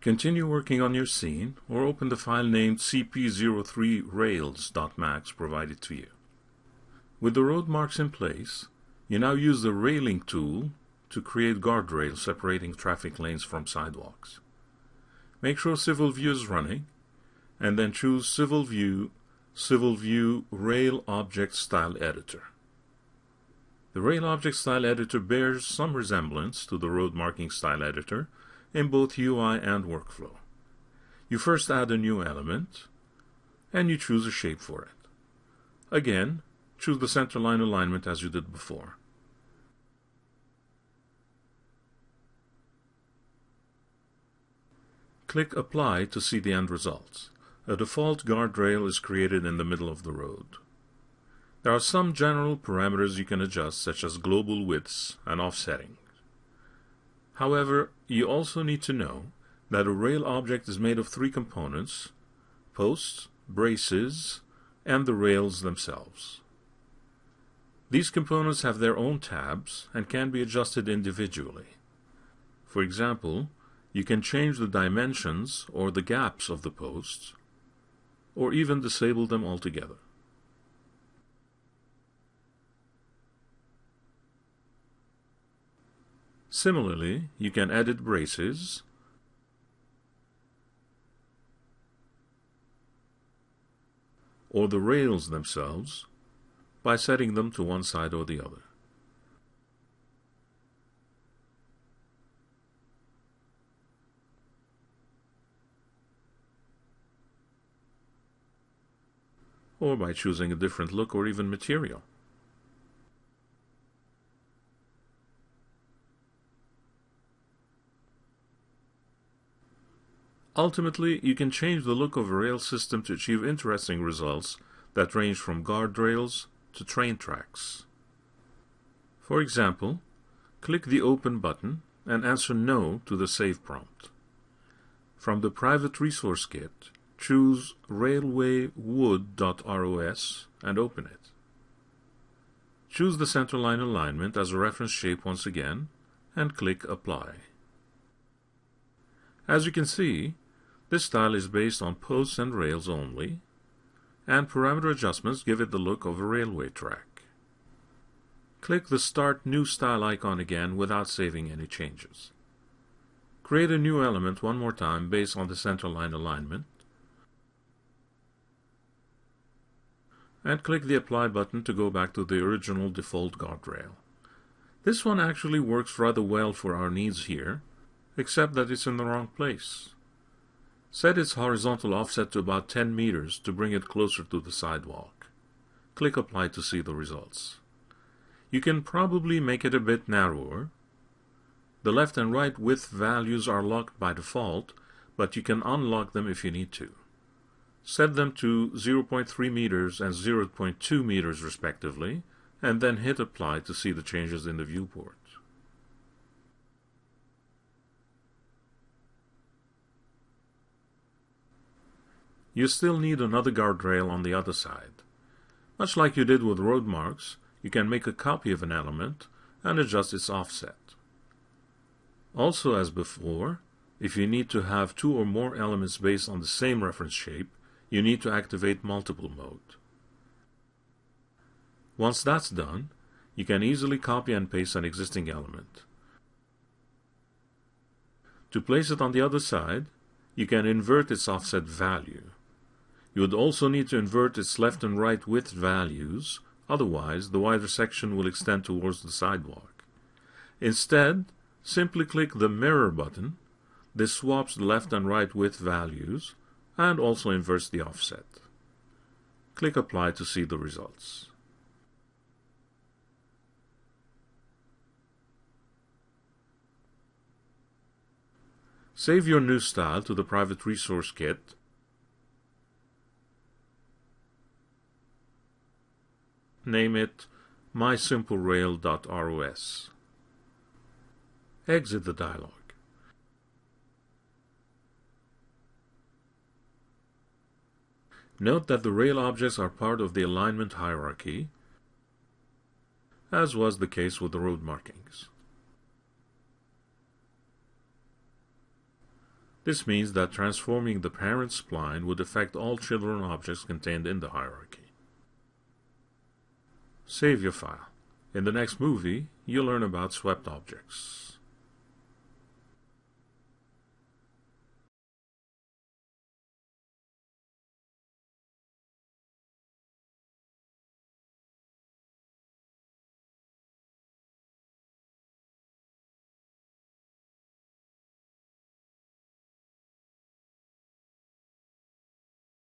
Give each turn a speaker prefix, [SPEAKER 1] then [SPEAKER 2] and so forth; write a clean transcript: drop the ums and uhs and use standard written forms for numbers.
[SPEAKER 1] Continue working on your scene, or open the file named cp03rails.max provided to you. With the road marks in place, you now use the railing tool to create guardrails separating traffic lanes from sidewalks. Make sure Civil View is running, and then choose Civil View Rail Object Style Editor. The Rail Object Style Editor bears some resemblance to the Road Marking Style Editor in both UI and workflow. You first add a new element, and you choose a shape for it. Again, choose the centerline alignment as you did before. Click Apply to see the end results. A default guardrail is created in the middle of the road. There are some general parameters you can adjust, such as global widths and offsetting. However, you also need to know that a rail object is made of three components: posts, braces, and the rails themselves. These components have their own tabs and can be adjusted individually. For example, you can change the dimensions or the gaps of the posts, or even disable them altogether. Similarly, you can edit braces, or the rails themselves by setting them to one side or the other. Or by choosing a different look or even material. Ultimately, you can change the look of a rail system to achieve interesting results that range from guardrails to train tracks. For example, click the Open button and answer No to the Save prompt. From the Private Resource Kit, choose railwaywood.ros and open it. Choose the centerline alignment as a reference shape once again and click Apply. As you can see, this style is based on posts and rails only, and parameter adjustments give it the look of a railway track. Click the Start New Style icon again without saving any changes. Create a new element one more time based on the centerline alignment, and click the Apply button to go back to the original default guardrail. This one actually works rather well for our needs here, except that it's in the wrong place. Set its horizontal offset to about 10 meters to bring it closer to the sidewalk. Click Apply to see the results. You can probably make it a bit narrower. The left and right width values are locked by default, but you can unlock them if you need to. Set them to 0.3 meters and 0.2 meters respectively, and then hit Apply to see the changes in the viewport. You still need another guardrail on the other side. Much like you did with road marks, you can make a copy of an element and adjust its offset. Also, as before, if you need to have two or more elements based on the same reference shape, you need to activate multiple mode. Once that's done, you can easily copy and paste an existing element. To place it on the other side, you can invert its offset value. You would also need to invert its left and right width values, otherwise the wider section will extend towards the sidewalk. Instead, simply click the Mirror button. This swaps the left and right width values and also inverts the offset. Click Apply to see the results. Save your new style to the Private Resource Kit Name it mysimplerail.ros. Exit the dialog. Note that the rail objects are part of the alignment hierarchy, as was the case with the road markings. This means that transforming the parent spline would affect all children objects contained in the hierarchy. Save your file. In the next movie, you'll learn about swept objects.